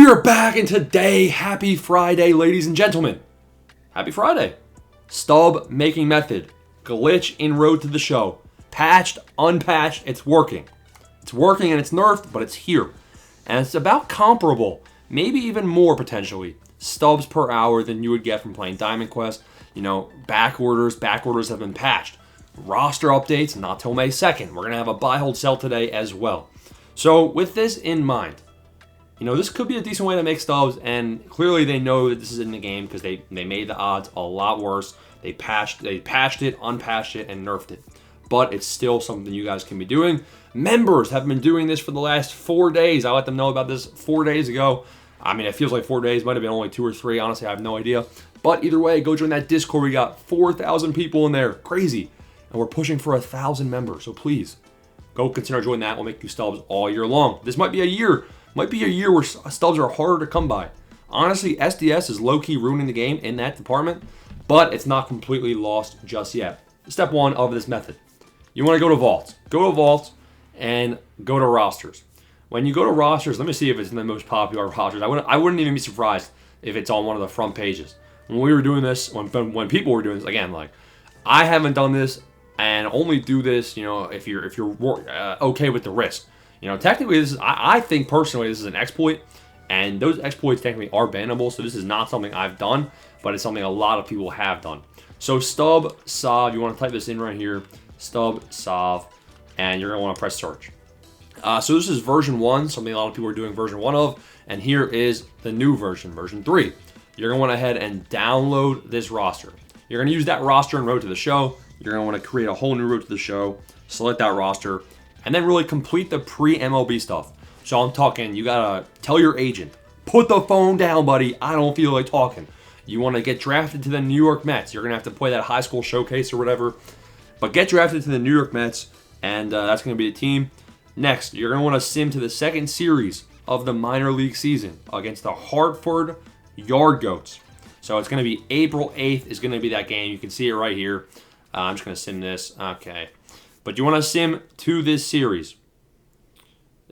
We are back, and today, happy Friday, ladies and gentlemen. Happy Friday. Stub making method. Glitch in road to the show. Patched, unpatched, it's working. It's working and it's nerfed, but it's here. And it's about comparable, maybe even more potentially, stubs per hour than you would get from playing Diamond Quest. You know, back orders have been patched. Roster updates, not till May 2nd. We're going to have a buy, hold, sell today as well. So with this in mind, you know, this could be a decent way to make stubs, and clearly they know that this is in the game because they made the odds a lot worse. They patched it, unpatched it, and nerfed it. But it's still something you guys can be doing. Members have been doing this for the last 4 days. I let them know about this 4 days ago. I mean, it feels like 4 days. Might have been only 2 or 3. Honestly, I have no idea. But either way, go join that Discord. We got 4,000 people in there. Crazy. And we're pushing for 1,000 members. So please, go consider joining that. We'll make you stubs all year long. This might be a year. Might be a year where stubs are harder to come by. Honestly, SDS is low-key ruining the game in that department, but it's not completely lost just yet. Step 1 of this method. You want to go to vaults. Go to vaults and go to rosters. When you go to rosters, let me see if it's in the most popular rosters. I wouldn't even be surprised if it's on one of the front pages. When we were doing this, when people were doing this, again, like, I haven't done this and only do this, you know, if you're okay with the risk. You know, technically, this is, I think personally, this is an exploit, and those exploits technically are bannable, so this is not something I've done, but it's something a lot of people have done. So stub sov, you want to type this in right here, stub sov, and you're going to want to press search. So this is version 1, something a lot of people are doing version 1 of, and here is the new version, version 3. You're going to want to head and download this roster. You're going to use that roster in road to the show. You're going to want to create a whole new road to the show, select that roster, and then really complete the pre-MLB stuff. So I'm talking, you gotta tell your agent, put the phone down, buddy. I don't feel like talking. You want to get drafted to the New York Mets. You're gonna have to play that high school showcase or whatever. But get drafted to the New York Mets, and that's gonna be the team. Next, you're gonna want to sim to the second series of the minor league season against the Hartford Yard Goats. So it's gonna be April 8th is gonna be that game. You can see it right here. I'm just gonna sim this. Okay. But you want to sim to this series.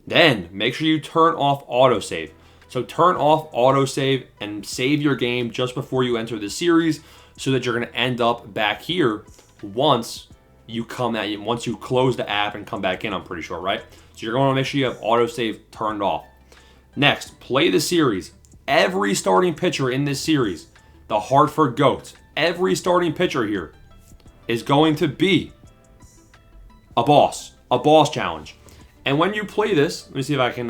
Then make sure you turn off autosave. So turn off autosave and save your game just before you enter the series, so that you're going to end up back here once you close the app and come back in. I'm pretty sure, right? So you're going to make sure you have autosave turned off. Next, play the series. Every starting pitcher in this series, the Hartford Goats, every starting pitcher here is going to be a boss challenge. And when you play this, let me see if I can,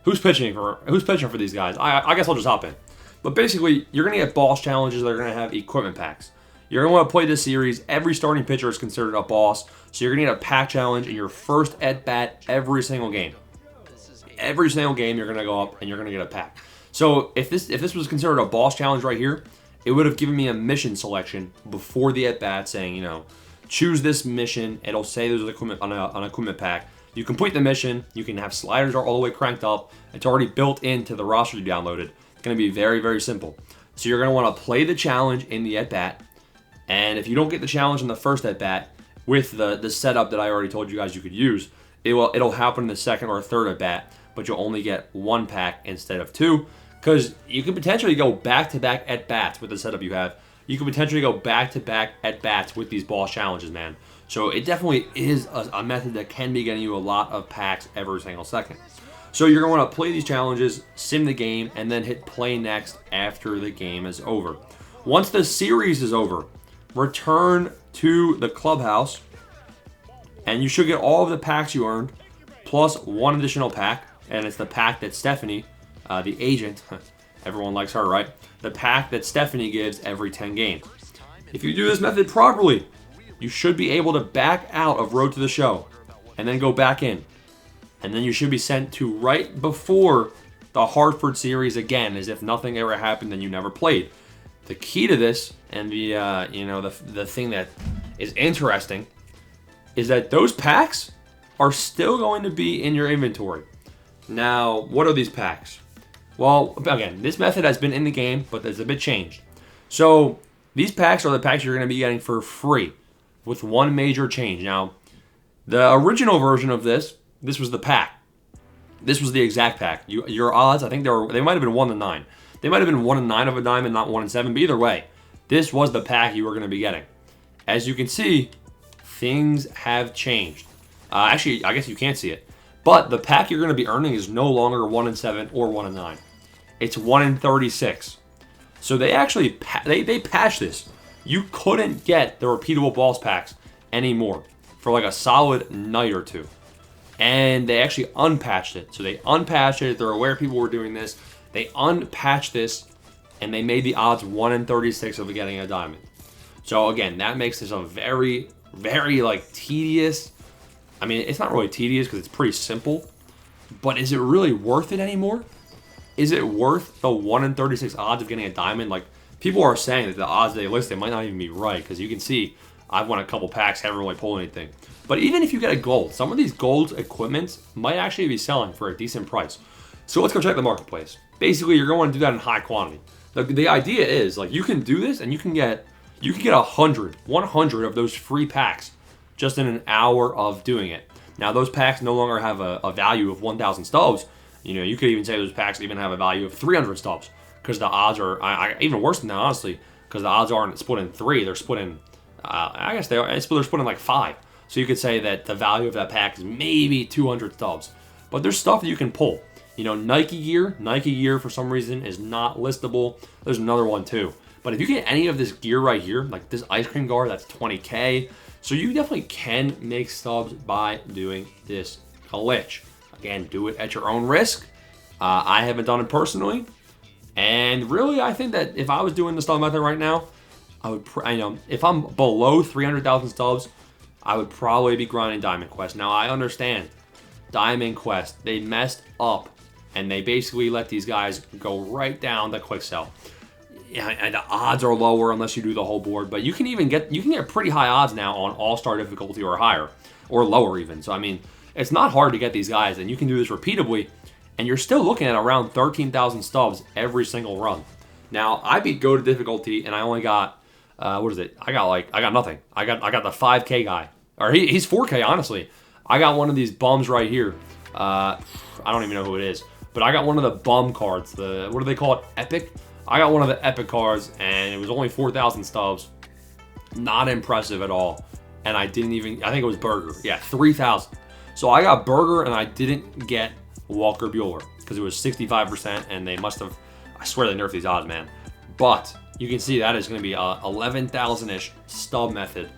who's pitching for these guys? I guess I'll just hop in. But basically, you're going to get boss challenges that are going to have equipment packs. You're going to want to play this series. Every starting pitcher is considered a boss. So you're going to get a pack challenge in your first at-bat every single game. Every single game, you're going to go up and you're going to get a pack. So if this was considered a boss challenge right here, it would have given me a mission selection before the at-bat saying, you know, choose this mission. It'll say there's an equipment on an equipment pack. You complete the mission. You can have sliders all the way cranked up. It's already built into the roster you downloaded. It's going to be very, very simple. So you're going to want to play the challenge in the at-bat. And if you don't get the challenge in the first at-bat with the setup that I already told you guys you could use, it'll happen in the second or third at-bat, but you'll only get 1 pack instead of 2, because you can potentially go back-to-back at-bats with the setup you have. You can potentially go back-to-back at-bats with these boss challenges, man. So it definitely is a method that can be getting you a lot of packs every single second. So you're going to want to play these challenges, sim the game, and then hit play next after the game is over. Once the series is over, return to the clubhouse, and you should get all of the packs you earned, plus 1 additional pack, and it's the pack that Stephanie, the agent, everyone likes her, right? The pack that Stephanie gives every 10 games. If you do this method properly, you should be able to back out of Road to the Show and then go back in. And then you should be sent to right before the Hartford series again, as if nothing ever happened and you never played. The key to this, and the thing that is interesting, is that those packs are still going to be in your inventory. Now, what are these packs? Well, again, this method has been in the game, but there's a bit changed. So these packs are the packs you're going to be getting for free, with one major change. Now, the original version of this was the pack. This was the exact pack. Your odds, I think they might have been 1 to 9. They might have been 1 to 9 of a diamond, not 1 to 7. But either way, this was the pack you were going to be getting. As you can see, things have changed. Actually, I guess you can't see it. But the pack you're going to be earning is no longer 1 in 7 or 1 in 9. It's 1 in 36. So they actually they patched this. You couldn't get the repeatable balls packs anymore for like a solid night or two. And they actually unpatched it. So they unpatched it. They're aware people were doing this. They unpatched this, and they made the odds 1 in 36 of getting a diamond. So again, that makes this a very, very like tedious. I mean, it's not really tedious because it's pretty simple. But is it really worth it anymore? Is it worth the 1 in 36 odds of getting a diamond? Like, people are saying that the odds they listed might not even be right, because you can see I've won a couple packs, haven't really pulled anything. But even if you get a gold, some of these gold equipments might actually be selling for a decent price. So let's go check the marketplace. Basically, you're going to do that in high quantity. The idea is, like, you can do this and you can get 100 of those free packs just in an hour of doing it. Now, those packs no longer have a value of 1,000 stubs. You know, you could even say those packs even have a value of 300 stubs, because the odds are even worse than that, honestly, because the odds aren't split in 3. They're split in, I guess they're split in like 5. So you could say that the value of that pack is maybe 200 stubs. But there's stuff that you can pull. You know, Nike gear for some reason is not listable. There's another one too. But if you get any of this gear right here, like this ice cream guard, that's 20K. So you definitely can make stubs by doing this glitch. Again, do it at your own risk. I haven't done it personally. And really, I think that if I was doing the stub method right now, I would, if I'm below 300,000 stubs, I would probably be grinding Diamond Quest. Now, I understand Diamond Quest, they messed up, and they basically let these guys go right down the quick sell. Yeah, and the odds are lower unless you do the whole board, but you can get pretty high odds now on all-star difficulty or higher, or lower even. So I mean, it's not hard to get these guys, and you can do this repeatably, and you're still looking at around 13,000 stubs every single run. Now, I beat Go to difficulty, and I only got what is it? I got nothing. I got the 5K guy, or he's 4K honestly. I got one of these bums right here. I don't even know who it is, but I got one of the bum cards. What do they call it? Epic. I got one of the epic cards, and it was only 4,000 stubs. Not impressive at all. And I think it was Burger. Yeah, 3,000. So I got Burger, and I didn't get Walker Buehler because it was 65%, and they must have, I swear they nerfed these odds, man. But you can see that is going to be a 11,000-ish stub method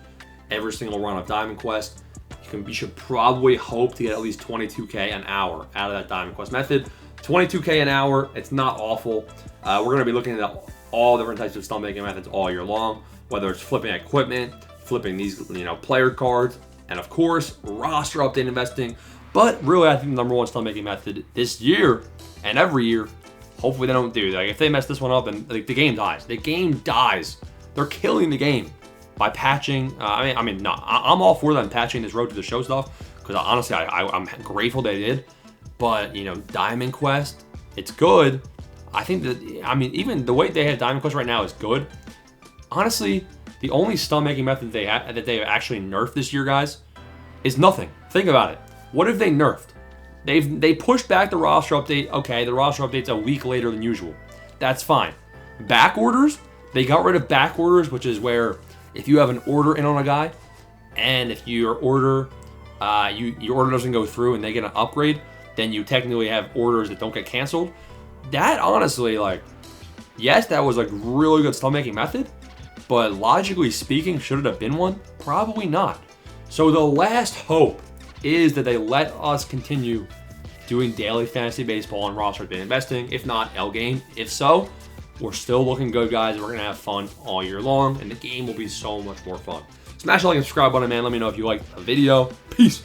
every single run of Diamond Quest. You should probably hope to get at least 22K an hour out of that Diamond Quest method. 22K an hour, it's not awful. We're going to be looking at all different types of stub making methods all year long, whether it's flipping equipment, flipping these player cards, and of course, roster update investing. But really, I think the number one stub making method this year and every year, hopefully they don't do. Like, if they mess this one up, then the game dies. The game dies. They're killing the game by patching. I'm all for them patching this Road to the Show stuff, because honestly, I'm grateful they did. But, Diamond Quest, it's good. I think that, even the way they have Diamond Quest right now is good. Honestly, the only stub making method that they actually nerfed this year, guys, is nothing. Think about it. What have they nerfed? They pushed back the roster update. Okay, the roster update's a week later than usual. That's fine. Back orders, they got rid of back orders, which is where if you have an order in on a guy, and if your order doesn't go through and they get an upgrade, then you technically have orders that don't get canceled. That honestly, yes, that was really good stub making method, but logically speaking, should it have been one? Probably not. So the last hope is that they let us continue doing daily fantasy baseball and roster update investing. If not, L game. If so, we're still looking good, guys. We're gonna have fun all year long, and the game will be so much more fun. Smash the like and subscribe button, man. Let me know if you liked the video. Peace.